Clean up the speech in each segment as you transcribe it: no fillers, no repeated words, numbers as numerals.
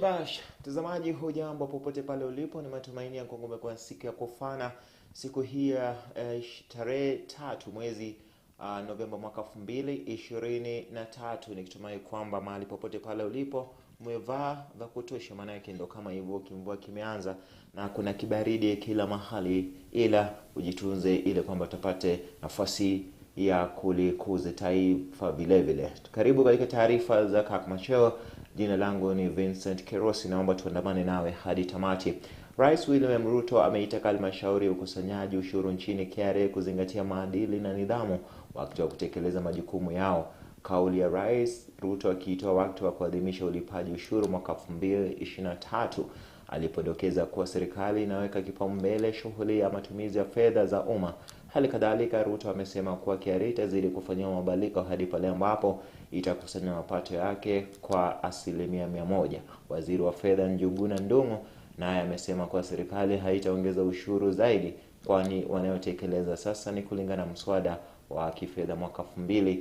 Shabash, mtazamaji hujambo popote pale ulipo, ni matumaini yangu umekuwa siku ya kufana siku hii ya tarehe 3 mwezi Novemba mwaka 2023. Nikitumai kwamba mahali popote pale ulipo umevaa vya kutosha, maana yake ndo kama hivyo kimvua kimeanza na kuna kibaridi kila mahali, ila ujitunze ile kwamba tupate nafasi ya kulikuza taifa vile vile. Karibu katika taarifa za Kirk Machweo. Jina langu ni Vincent Kerosi, naomba tuandamane nawe hadi tamati. Rais William Ruto ameitaka halmashauri ya ukusanyaji ushuru nchini KRA kuzingatia maadili na nidhamu wakati wa kutekeleza majukumu yao. Kauli ya Rais Ruto akiitoa wakati wa kuadhimisha ulipaji ushuru mwaka 2023 alipodokeza kuwa serikali inaweka kipaumbele shughuli ya matumizi ya fedha za umma. Hali kadhalika, Ruto amesema kuwa KRA itazidi kufanyia mabadiliko hadi pale ambapo itakusanya mapato yake kwa 100%. Waziri wa fedha Njuguna Ndung'u naye amesema kuwa serikali haitaongeza ushuru zaidi, kwani wanayotekeleza sasa ni kulingana na mswada wa kifedha mwaka 2023.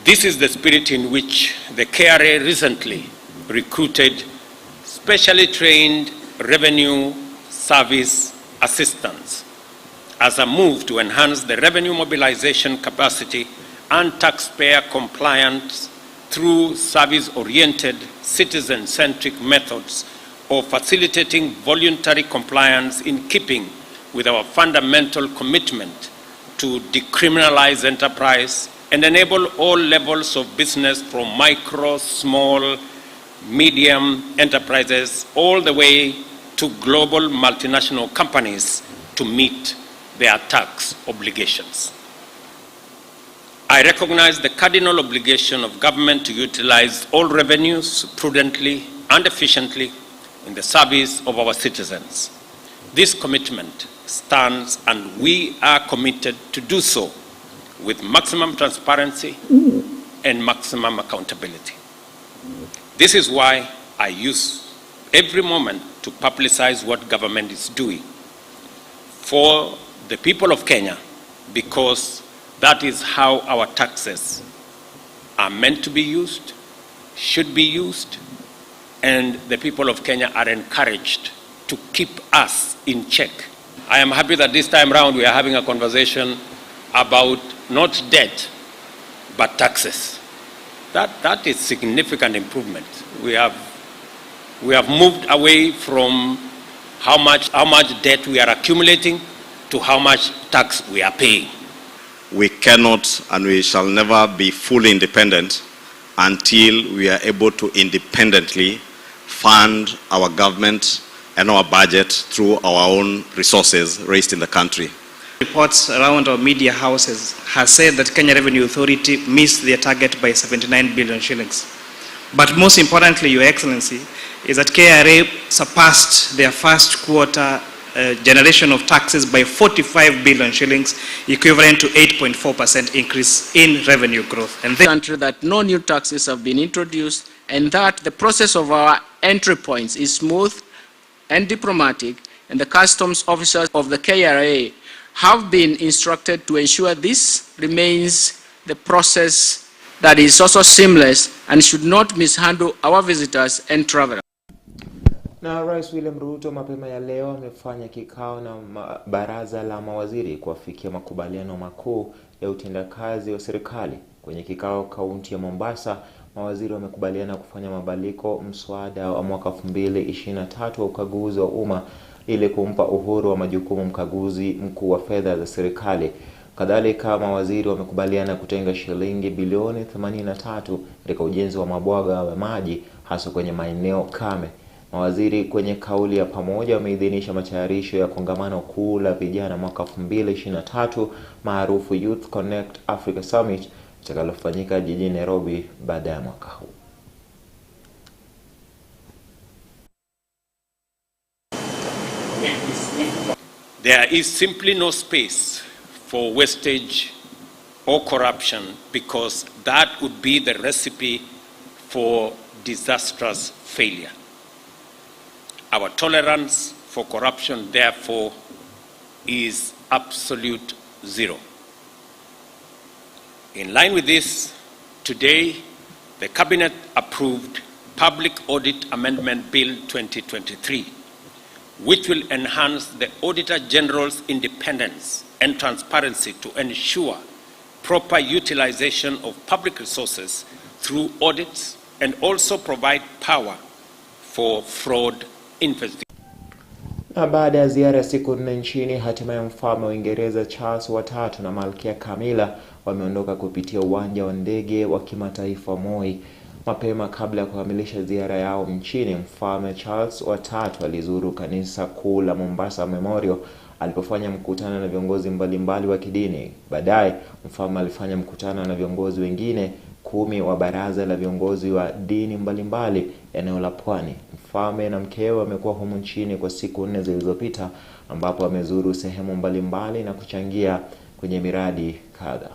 This is the spirit in which the KRA recently recruited specially trained revenue service assistants as a move to enhance the revenue mobilization capacity and taxpayer compliance through service-oriented, citizen-centric methods of facilitating voluntary compliance in keeping with our fundamental commitment to decriminalize enterprise and enable all levels of business from micro, small, medium enterprises all the way to global multinational companies to meet their tax obligations. I recognize the cardinal obligation of government to utilize all revenues prudently and efficiently in the service of our citizens. This commitment stands, and we are committed to do so with maximum transparency and maximum accountability. This is why I use every moment to publicize what government is doing for the people of Kenya, because that is how our taxes are meant to be used, should be used, and the people of Kenya are encouraged to keep us in check. I am happy that this time round we are having a conversation about not debt, but taxes. That is significant improvement. We have moved away from how much debt we are accumulating to how much tax we are paying. We cannot and we shall never be fully independent until we are able to independently fund our government and our budget through our own resources raised in the country. Reports around our media houses have said that Kenya Revenue Authority missed their target by 79 billion shillings. But most importantly, Your Excellency, is that KRA surpassed their first quarter generation of taxes by 45 billion shillings, equivalent to 8.4% increase in revenue growth. And the country that no new taxes have been introduced, and that the process of our entry points is smooth and diplomatic, and the customs officers of the KRA have been instructed to ensure this remains the process that is also seamless and should not mishandle our visitors and travelers. Na Rais William Ruto mapema ya leo amefanya kikao na baraza la mawaziri kuafikia makubaliano makuu ya utendakazi wa serikali. Kwenye kikao kaunti ya Mombasa, mawaziri wamekubaliana kufanya mabadiliko mswada wa mwaka 2023 wa ukaguzi wa umma ili kumpa uhuru wa majukumu mkaguzi mkuu wa fedha za serikali. Kadhalika, mawaziri wamekubaliana kutenga shilingi bilioni 83 katika ujenzi wa mabwaga ya maji hasa kwenye maeneo kame. Mawaziri kwenye kauli ya pamoja wameidhinisha matayarisho ya kongamano kuu la vijana mwaka 2023 maarufu Youth Connect Africa Summit itakalofanyika jijini Nairobi baada ya mwaka huu. There is simply no space for wastage or corruption, because that would be the recipe for disastrous failure. Our tolerance for corruption, therefore, is absolute zero. In line with this, today the Cabinet approved Public Audit Amendment Bill 2023, which will enhance the Auditor General's independence and transparency to ensure proper utilization of public resources through audits and also provide power for fraud investigation. Na baada ya ziara ya siku 4 nchini, hatimaye mfalme wa Uingereza Charles III na Malkia Camilla wameondoka kupitia uwanja wa ndege wa kimataifa Moi. Mapema kabla ya kukamilisha ziara yao nchini, mfalme Charles III alizuru kanisa kuu la Mombasa Memorial alipofanya mkutano na viongozi mbalimbali wa kidini. Baadaye mfalme alifanya mkutano na viongozi wengine 10 wa baraza la viongozi wa dini mbalimbali eneo la Pwani. Mfalme na mkewe wamekuwa humu nchini kwa siku 4 zilizopita, ambapo wamezuru sehemu mbalimbali na kuchangia kwenye miradi kadha.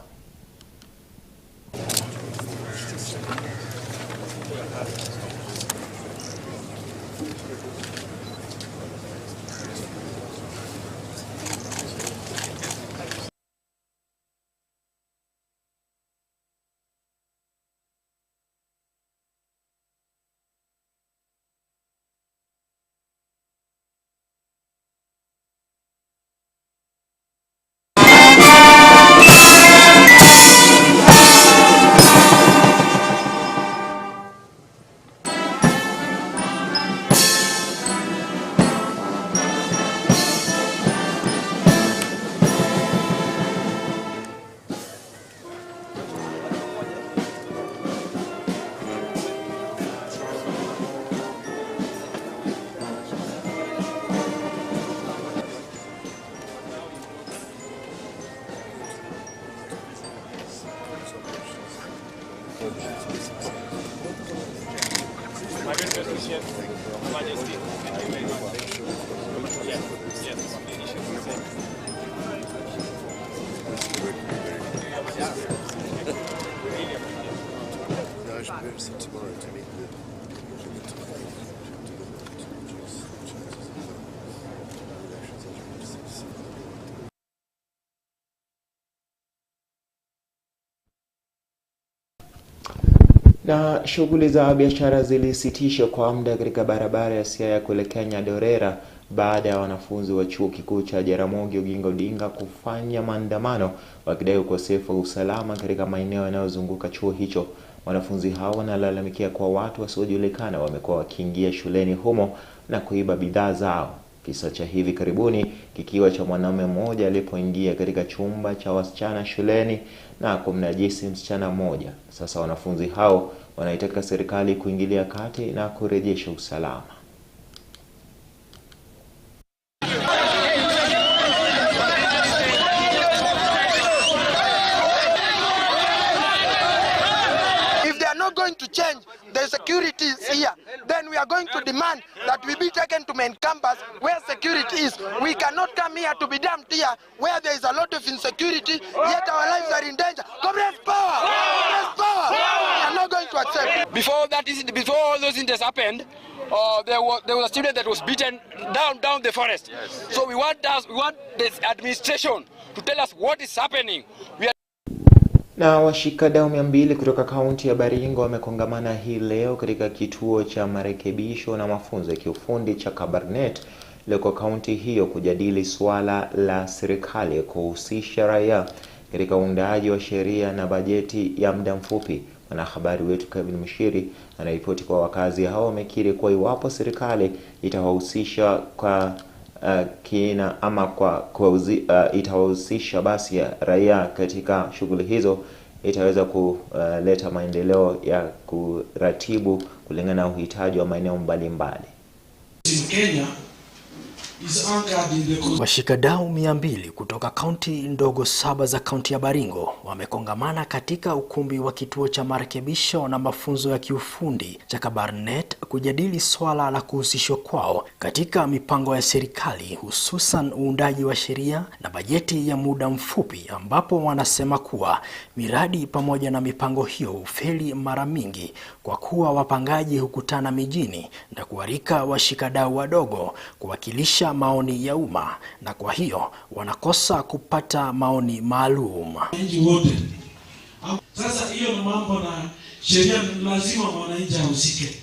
Na shughuli za biashara zilisitishwa kwa muda katika barabara ya Siaya kuelekea Nyadorera baada ya wanafunzi wa chuo kikuu cha Jaramogi Oginga Odinga kufanya maandamano wakidai ukosefu wa usalama katika maeneo yanayozunguka chuo hicho. Wanafunzi hao wanalalamikia kwa watu wasiojulikana wamekuwa wakiingia shuleni humo na kuiba bidhaa zao. Kisa cha hivi karibuni kikiwa cha mwanamume mmoja alipoingia katika chumba cha wasichana shuleni na kumnajisi msichana mmoja. Sasa wanafunzi hao wanaitaka serikali kuingilia kati na kurejesha usalama. If they are not going to change the securities here, then we are going to demand that we be taken to main campus where security is. We cannot come here to be dumped here where there is a lot of insecurity, yet our lives are in danger. Communist power! Communist power! We are not going to accept. Before all those incidents happened, there was a student that was beaten down the forest. Yes. So we want the administration to tell us what is happening. Na washikadau 200 kutoka kaunti ya Baringo wamekongamana hii leo katika kituo cha marekebisho na mafunzo ya kiufundi cha Kabarnet leko kaunti hiyo kujadili swala la serikali kuhusisha raia katika uundaji wa sheria na bajeti ya muda mfupi. Mwanahabari wetu Kevin Mshiri anaripoti kwa wakazi hao wamekiri kwa iwapo serikali itawahusisha kwa kina ama itawahusisha basi ya raia katika shughuli hizo, itaweza kuleta maendeleo ya kuratibu kulingana na uhitaji wa maeneo mbalimbali. Kenya washikadau 200 kutoka kaunti ndogo 7 za kaunti ya Baringo wamekongamana katika ukumbi wa kituo cha marekebisho na mafunzo ya kiufundi cha Kabarnet kujadili swala la kuhusishwa kwao katika mipango ya serikali, hususan uundaji wa sheria na bajeti ya muda mfupi, ambapo wanasema kuwa miradi pamoja na mipango hiyo hufeli mara mingi kwa kuwa wapangaji hukutana mijini na kuarika washikadau wadogo kuwakilisha maoni ya umma, na kwa hiyo wanakosa kupata maoni maalum. Sasa hiyo mambo na sheria lazima mwananchi ahusike.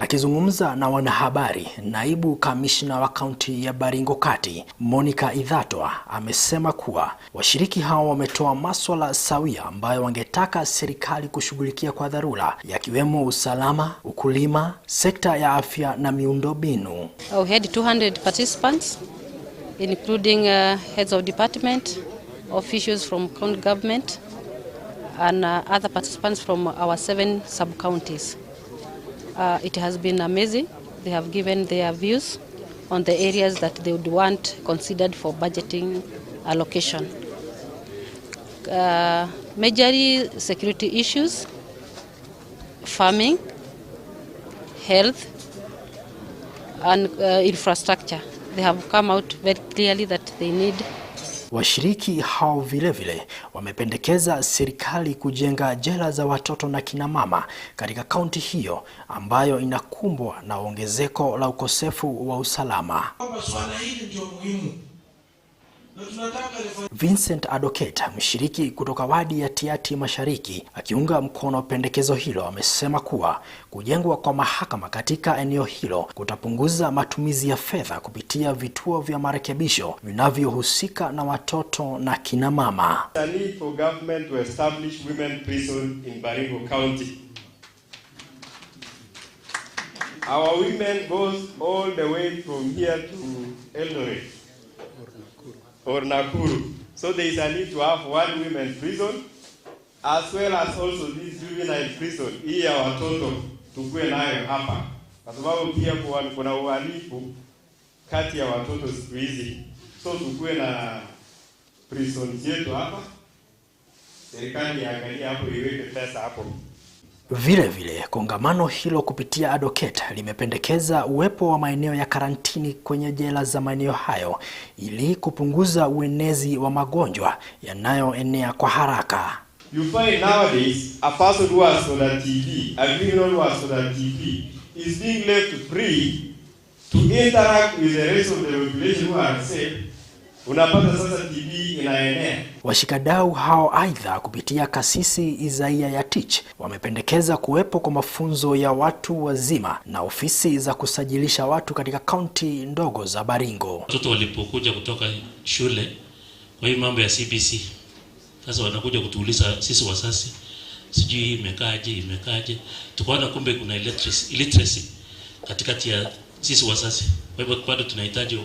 Akizungumza na wanahabari, naibu kamishna wa kaunti ya Baringo Kati, Monica Idhatwa, amesema kuwa washiriki hao wametoa masuala sawia ambayo wangetaka serikali kushughulikia kwa dharura, yakiwemo usalama, ukulima, sekta ya afya na miundombinu. We had 200 participants including heads of department, officials from county government and other participants from our 7 sub-counties. It has been amazing. They have given their views on the areas that they would want considered for budgeting allocation. Majorly security issues, farming, health, and infrastructure. They have come out very clearly that they need. Washiriki hao vile wamependekeza serikali kujenga jela za watoto na kina mama katika kaunti hiyo ambayo inakumbwa na ongezeko la ukosefu wa usalama. Swala hili ndio muhimu. Vincent Adoketa, mshiriki kutoka wadi ya Tiati Mashariki, akiunga mkono pendekezo hilo, amesema kuwa kujengwa kwa mahakama katika eneo hilo kutapunguza matumizi ya fedha kupitia vituo vya marekebisho vinavyohusika na watoto na kina mama. The need for government to establish women prison in Baringo County. Our women goes all the way from here to Eldoret or Nakuru. So there is a need to have one women's prison as well as also this juvenile prison. Hii ya watoto tukue nayo hapa. Kwa sababu pia kuna uhalifu kati ya watoto siku hizi. So tukue na prison yetu hapa. Serikali iangalie hapo, iweke pesa hapo. Vile kongamano hilo kupitia Advocate limependekeza uwepo wa maeneo ya karantini kwenye jela za maeneo hayo ili kupunguza uenezi wa magonjwa yanayoenea kwa haraka. You find nowadays a person who has got a TB, a criminal who has got a TB, is being left free to interact with the rest of the population who are safe. Unapata sasa TB inaenea. Washikadau hao aidha kupitia kasisi Isaia ya Tich wamependekeza kuwepo kwa mafunzo ya watu wazima na ofisi za kusajilisha watu katika kaunti ndogo za Baringo. Watoto walipokuja kutoka shule kwa hii mambo ya CBC, sasa wanakuja kutuuliza sisi wasasi, sijui imekaje. Tukaona kumbe kuna illiteracy katikati ya sisi wasasi. Kwa hivyo bado tunahitaji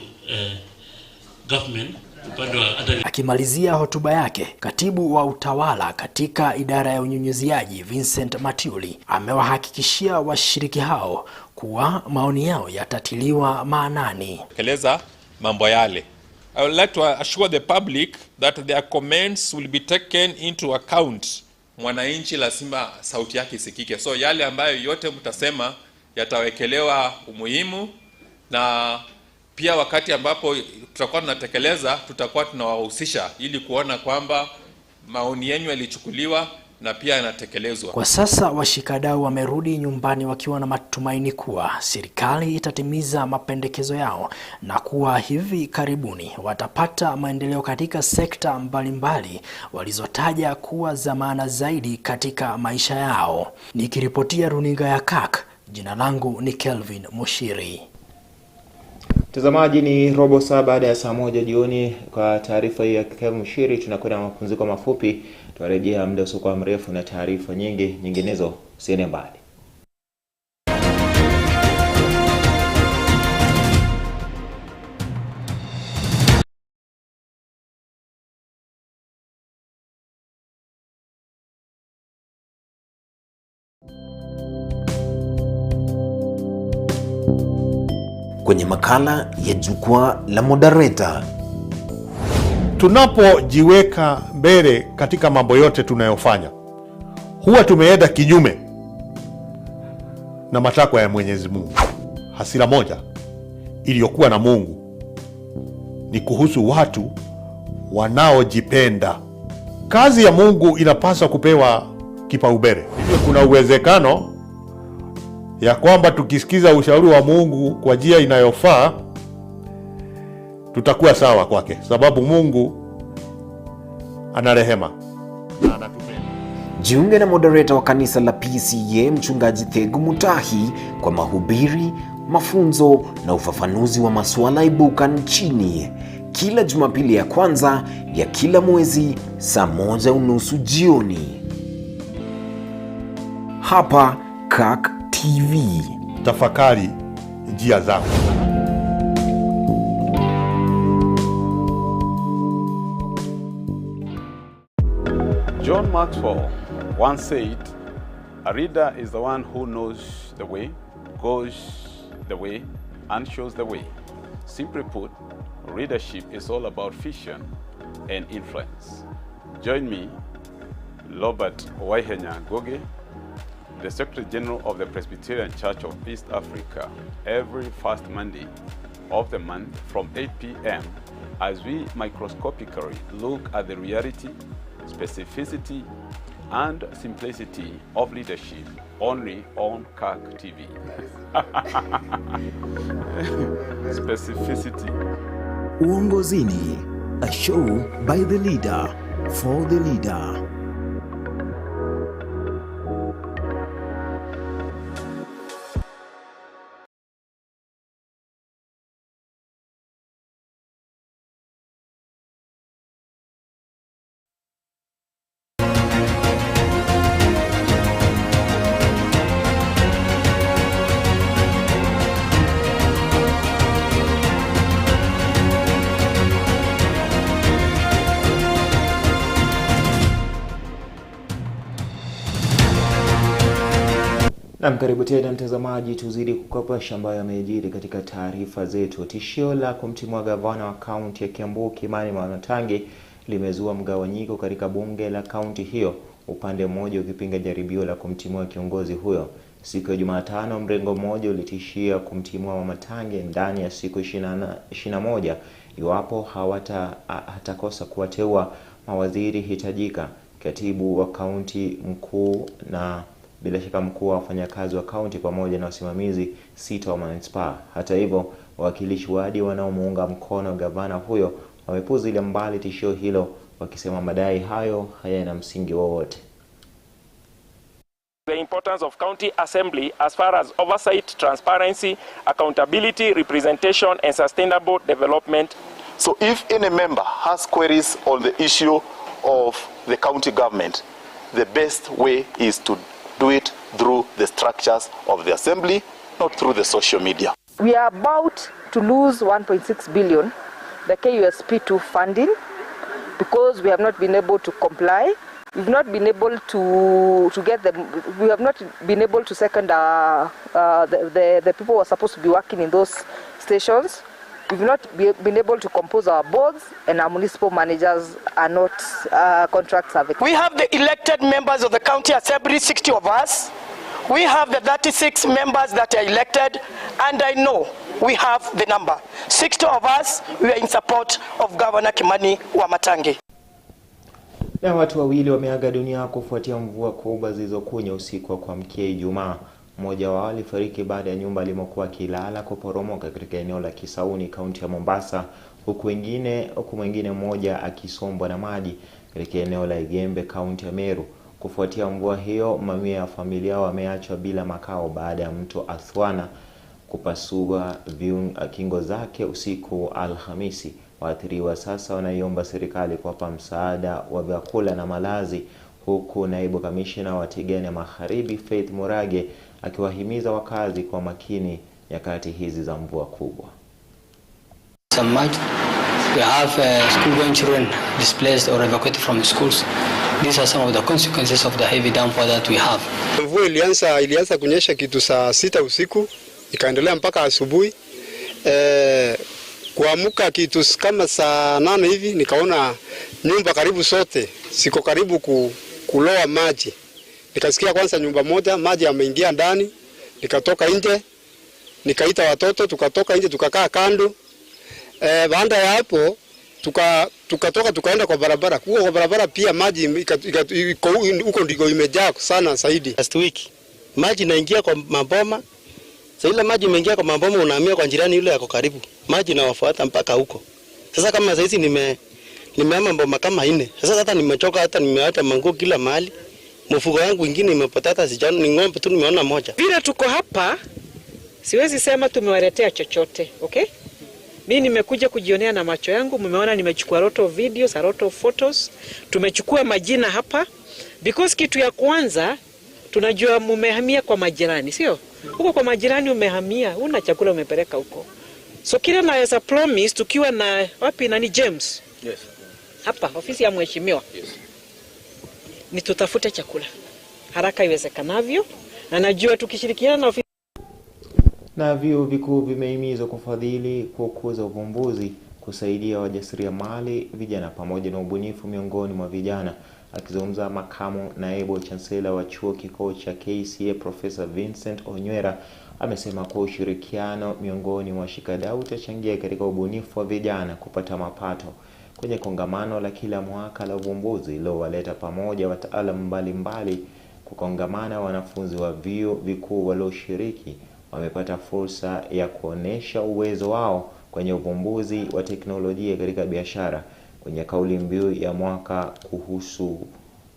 government upande wa adani. Akimalizia hotuba yake, katibu wa utawala katika idara ya unyunyiziaji Vincent Kerosi amewahakikishia washiriki hao kuwa maoni yao yatatiliwa maanani. Keleza mambo yale. I would like to assure the public that their comments will be taken into account. Mwananchi lazima sauti yake isikike. So yale ambayo yote mtasema yatawekelewa umuhimu, na pia wakati ambapo tutakuwa tunatekeleza tutakuwa tunawahusisha ili kuona kwamba maoni yenu yalichukuliwa na pia yanatekelezwa. Kwa sasa washikadau wamerudi nyumbani wakiwa na matumaini kuwa serikali itatimiza mapendekezo yao na kuwa hivi karibuni watapata maendeleo katika sekta mbalimbali walizotaja kuwa za maana zaidi katika maisha yao. Nikiripotia runinga ya Kirk, jina langu ni Kelvin Mushiri. Mtazamaji, ni robo saa baada ya saa 1 jioni. Kwa taarifa hii ya Kelvin Mushiri tunakwenda mapumziko mafupi. Tutarejea muda usio mrefu na taarifa nyinginezo. Usiende mbali. Kwenye makala ya jukwaa la moderator, tunapojiweka mbele katika mambo yote tunayofanya, huwa tumeenda kinyume na matakwa ya Mwenyezi Mungu. Hasira moja iliyokuwa na Mungu ni kuhusu watu wanaojipenda. Kazi ya Mungu inapaswa kupewa kipaumbele. Kuna uwezekano ya kwamba tukisikiza ushauri wa Mungu kwa njia inayofaa tutakuwa sawa kwake, sababu Mungu ana rehema na anatupenda. Jiunge na moderator wa kanisa la PCEA Mchungaji Thegu Mutahi kwa mahubiri, mafunzo na ufafanuzi wa masuala ibuka nchini. Kila Jumapili ya kwanza ya kila mwezi saa 1:30 jioni. Hapa Kirk TV. Tafakari njia zako. John Maxwell once said, "A reader is the one who knows the way, goes the way, and shows the way." Simply put, readership is all about vision and influence. Join me, Robert Waihenya Goge, the Secretary General of the Presbyterian Church of East Africa, every first Monday of the month from 8 p.m. as we microscopically look at the reality, specificity, and simplicity of leadership only on Kirk TV. Specificity. Uongozini, a show by the leader, for the leader. Na karibu tena mtazamaji, tuzidi kukopesha ambayo yamejiri katika taarifa zetu. Tishio la kumtimua gavana wa kaunti ya Kiambu Kimani Wamatangi limezua mgawanyiko katika bunge la kaunti hiyo, upande mmoja ukipinga jaribio la kumtimua kiongozi huyo. Siku ya Jumatano, mrengo mmoja ulitishia kumtimua Wamatangi ndani ya siku 21 iwapo hatakosa kuwateua mawaziri hitajika, katibu wa kaunti mkuu na bila shaka mkuu wa wafanyakazi wa kaunti pamoja na wasimamizi 6 wa manispaa. Hata hivyo, wawakilishi wadi wanaomuunga mkono gavana huyo wamepuuzilia mbali tishio hilo, wakisema madai hayo hayana msingi wowote. The importance of county assembly as far as oversight, transparency, accountability, representation and sustainable development. So if any member has queries on the issue of the county government, the best way is to do it through the structures of the assembly, not through the social media. We are about to lose 1.6 billion, the KUSP2 funding, because we have not been able to comply. We've not been able to get them. We have not been able to second the people who are supposed to be working in those stations. We've not been able to compose our boards, and our municipal managers are not contract serving. We have the elected members of the county assembly, 60 of us. We have the 36 members that are elected, and I know we have the number. 60 of us, we are in support of Governor Kimani Wamatangi. Na watu wawili wameaga dunia kufuatia mvua kubwa zilizokunya usiku wa kuamkia Ijumaa. Mmoja wao alifariki baada ya nyumba alimokuwa akilala kuporomoka katika eneo la Kisauni, kaunti ya Mombasa, huku mwingine mmoja akisombwa na maji katika eneo la Igembe, kaunti ya Meru. Kufuatia mvua hiyo, mamia ya familia wameachwa bila makao baada ya mto Athwana kupasua kingo zake usiku Alhamisi. Waathiriwa sasa wanaiomba serikali kuwapa msaada wa vyakula na malazi, huku naibu kamishna wa Tigania Magharibi Faith Murage akiwahimiza wakazi kwa makini nyakati hizi za mvua kubwa. We have school going children displaced or evacuated from schools. These are some of the consequences of the heavy downpour that we have. Mvua ilianza kunyesha kitu saa 6 usiku, ikaendelea mpaka asubuhi. Kuamka kitu kama saa 8 hivi nikaona nyumba karibu sote siko karibu kuloa maji. Nikasikia kwanza nyumba moja maji yameingia ndani, nikatoka nje, nikaita watoto, tukatoka nje tukakaa kando. Baada ya hapo tukatoka tukaenda kwa barabara. Kwa barabara pia maji huko ndiko imejaa sana zaidi. Last week maji inaingia kwa maboma. Sasa ile maji imeingia kwa maboma, unahamia kwa jirani yule yako karibu. Maji inawafuata mpaka huko. Sasa kama sasa hizi nimehama mboma kama 4. Sasa hata nimechoka, hata nimeacha manguo kila mahali. Mfugo yangu ingine imepotea, hata sijana, ni ng'ombe tu nimeona moja. Vile tuko hapa siwezi sema tumewaletea chochote, okay? Mimi nimekuja kujionea na macho yangu, mmeona nimechukua lot of videos, a lot of photos. Tumechukua majina hapa because kitu ya kwanza tunajua mumehamia kwa majirani, sio? Huko kwa majirani umehamia, una chakula umepeleka huko. So kile naweza promise tukiwa na wapi nani James? Yes. Hapa ofisi ya mheshimiwa. Yes. Ni tutafute chakula haraka iwezekanavyo, na najua tukishirikiana na ofisi na vyuo vikuu vimehimizwa kufadhili kukuza uvumbuzi, kusaidia wajasiriamali vijana pamoja na ubunifu miongoni mwa vijana. Akizungumza makamu naibu chancellor wa chuo kikuu cha KCA Professor Vincent Kerosi amesema kwa ushirikiano miongoni mwa washikadau utachangia katika ubunifu wa vijana kupata mapato. Kwenye kongamano la kila mwaka la uvumbuzi lilowaleta pamoja wataalamu mbalimbali kukongamana, wanafunzi wa vyuo vikuu walioshiriki wamepata fursa ya kuonesha uwezo wao kwenye uvumbuzi wa teknolojia katika biashara. Kwenye kauli mbiu ya mwaka kuhusu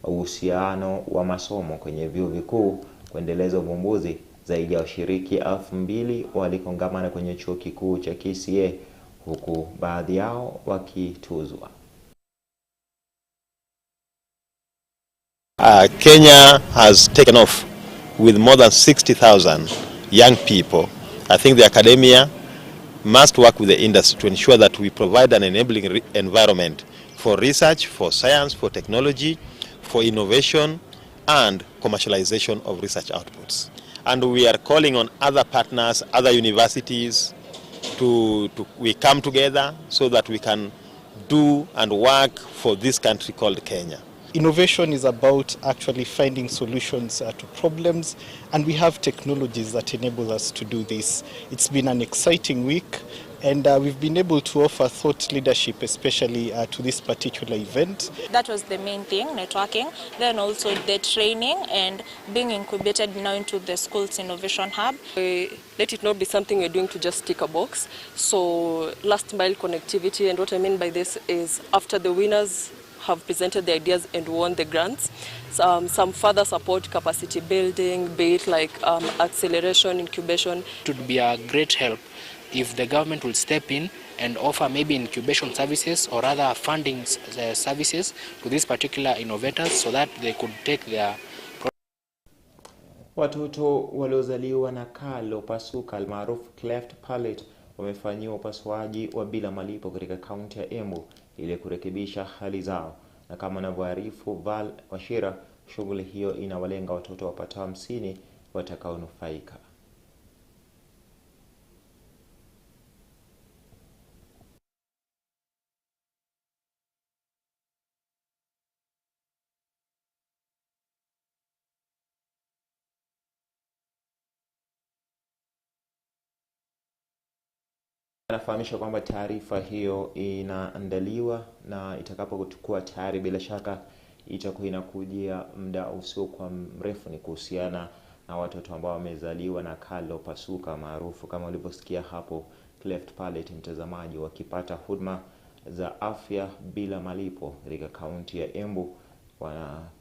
uhusiano wa masomo kwenye vyuo vikuu kuendeleza uvumbuzi, zaidi ya washiriki 2000 walikongamana kwenye chuo kikuu cha KCA, huku baadhi yao wakituzwa. Kenya has taken off with more than 60,000 young people. I think the academia must work with the industry to ensure that we provide an enabling environment for research, for science, for technology, for innovation and commercialization of research outputs. And we are calling on other partners, other universities we come together so that we can do and work for this country called Kenya. Innovation is about actually finding solutions to problems, and we have technologies that enable us to do this. It's been an exciting week, and we've been able to offer thought leadership, especially to this particular event. That was the main thing, networking, then also the training and being incubated now into the school's innovation hub. Let it not be something we're doing to just tick a box. So last mile connectivity, and what I mean by this is after the winners have presented the ideas and won the grants, some further support, capacity building, be it like acceleration, incubation. It would be a great help if the government will step in and offer maybe incubation services or other funding services to these particular innovators so that they could take their Watoto waliozaliwa na kalo pasuka almaarufu cleft palate wamefanyiwa upasuaji wa bila malipo katika kaunti ya Embu ili kurekebisha hali zao. Na kama anavyoarifu Val Washira, shughuli hiyo inawalenga watoto wapatao 50 watakaonufaika. Anafahamisha kwamba taarifa hiyo inaandaliwa na itakapokuwa tayari bila shaka itakuwa inakujia muda usio kwa mrefu. Ni kuhusiana na watoto ambao wamezaliwa na kalo pasuka maarufu kama ulivyosikia hapo cleft palate, mtazamaji, wakipata huduma za afya bila malipo katika kaunti ya Embu.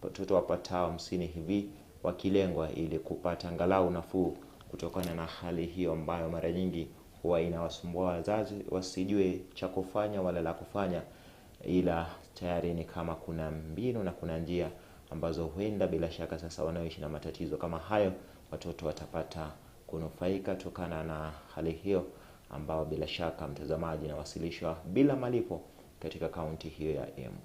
Watoto wapatao 50 hivi wakilengwa ili kupata angalau nafuu kutokana na hali hiyo ambayo mara nyingi huwa inawasumbua wazazi wasijue cha kufanya wala la kufanya, ila tayari ni kama kuna mbinu na kuna njia ambazo huenda bila shaka sasa wanaoishi na matatizo kama hayo watoto watapata kunufaika tokana na hali hiyo ambao bila shaka mtazamaji inawasilishwa bila malipo katika kaunti hiyo ya Embu.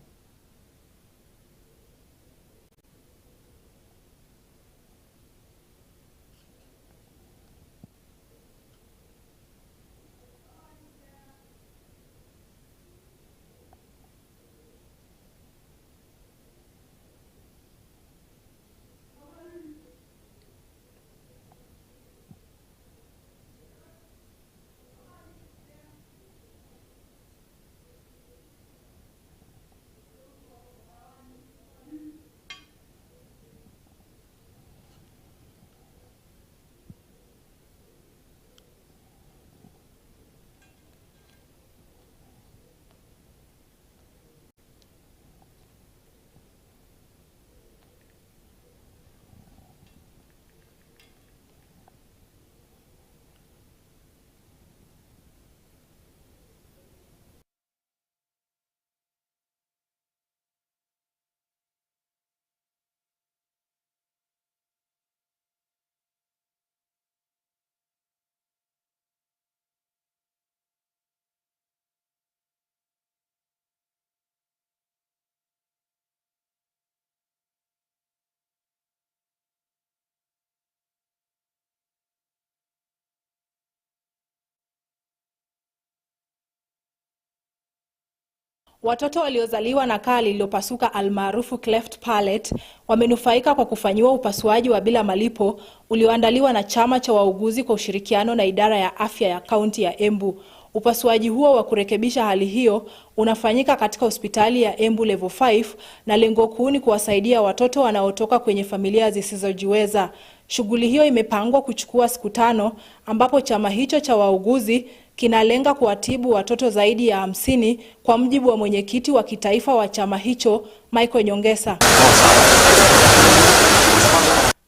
Watoto waliozaliwa na kaa lililopasuka almaarufu cleft palate wamenufaika kwa kufanyiwa upasuaji wa bila malipo ulioandaliwa na chama cha wauguzi kwa ushirikiano na idara ya afya ya kaunti ya Embu. Upasuaji huo wa kurekebisha hali hiyo unafanyika katika hospitali ya Embu Level 5 na lengo kuu ni kuwasaidia watoto wanaotoka kwenye familia zisizojiweza. Shughuli hiyo imepangwa kuchukua siku 5 ambapo chama hicho cha wauguzi kinalenga kuwatibu watoto zaidi ya 50 kwa mujibu wa mwenyekiti wa kitaifa wa chama hicho Michael Nyongesa.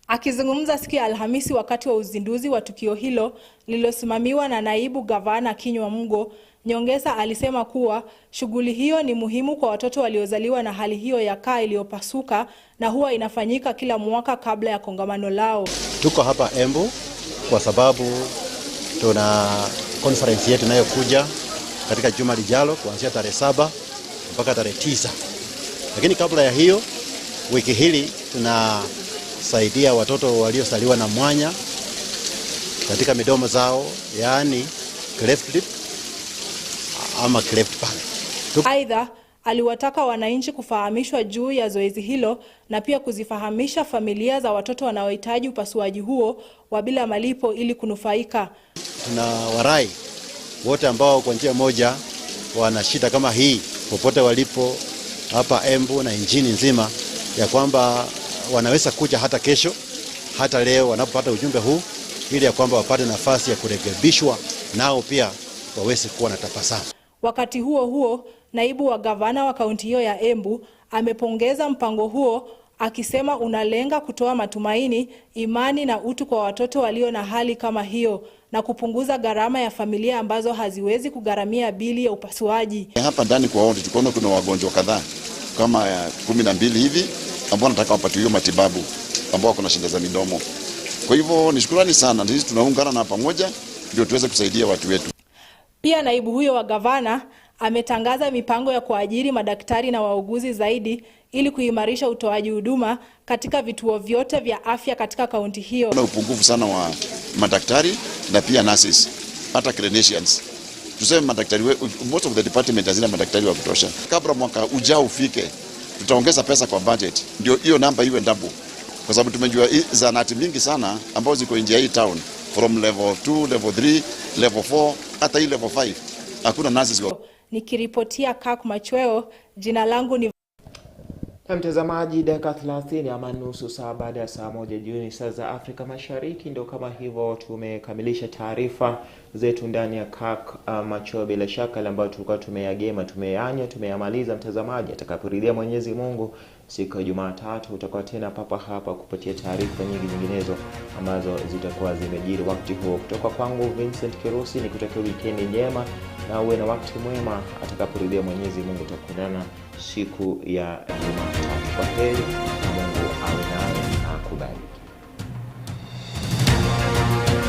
Akizungumza siku ya Alhamisi wakati wa uzinduzi wa tukio hilo lililosimamiwa na naibu gavana Kinywa Mgo, Nyongesa alisema kuwa shughuli hiyo ni muhimu kwa watoto waliozaliwa na hali hiyo ya kaa iliyopasuka na huwa inafanyika kila mwaka kabla ya kongamano lao. Tuko hapa Embu kwa sababu tuna conference yetu inayokuja katika juma lijalo kuanzia tarehe 7 mpaka tarehe 9. Lakini kabla ya hiyo, wiki hili tunasaidia watoto waliozaliwa na mwanya katika midomo zao, yaani cleft lip ama cleft palate. Aidha, aliwataka wananchi kufahamishwa juu ya zoezi hilo na pia kuzifahamisha familia za watoto wanaohitaji upasuaji huo wa bila malipo ili kunufaika. Tunawarai wote ambao kwa njia moja wana shida kama hii popote walipo hapa Embu na nchini nzima, ya kwamba wanaweza kuja hata kesho hata leo wanapopata ujumbe huu, ili ya kwamba wapate nafasi ya kurekebishwa nao pia waweze kuwa na tabasamu. Wakati huo huo, naibu wa gavana wa kaunti hiyo ya Embu amepongeza mpango huo akisema unalenga kutoa matumaini, imani na utu kwa watoto walio na hali kama hiyo na kupunguza gharama ya familia ambazo haziwezi kugharamia bili ya upasuaji. Hapa ndani kwa wote tukoona kuna wagonjwa kadhaa kama 12 hivi ambao nataka wapatiwe hiyo matibabu ambao kuna shida za midomo. Kwa hivyo ni shukrani sana, sisi tunaungana na pamoja ndio tuweze kusaidia watu wetu. Pia naibu huyo wa gavana ametangaza mipango ya kuajiri madaktari na wauguzi zaidi ili kuimarisha utoaji huduma katika vituo vyote vya afya katika kaunti hiyo. Kuna upungufu sana wa madaktari na pia nurses, hata clinicians. Tuseme madaktari, most of the department hazina madaktari wa kutosha. Kabla mwaka ujao ufike, tutaongeza pesa kwa budget ndio hiyo namba iwe double. Kwa sababu tumejua zahanati mingi sana ambazo ziko nje ya hii town, from level 2, level 3, level 4, hata hii level 5. Hakuna nurses. Nikiripotia Kirk Machweo, jina langu ni mtazamaji. Dakika 30 ama nusu saa baada ya saa 1 jioni saa za Afrika Mashariki, ndio kama hivyo tumekamilisha taarifa zetu ndani ya Kirk Machweo. Bila shaka ile ambayo tulikuwa tumeyamaliza mtazamaji, atakaporidhia Mwenyezi Mungu siku ya Jumatatu utakuwa tena papa hapa kupatia taarifa nyinginezo ambazo zitakuwa zimejiri wakati huo. Kutoka kwangu Vincent Kerosi ni kutakia weekend njema na uwe na wakati mwema. Atakaporidhia Mwenyezi Mungu tutakutana siku ya Jumatatu. Kwa heri na Mungu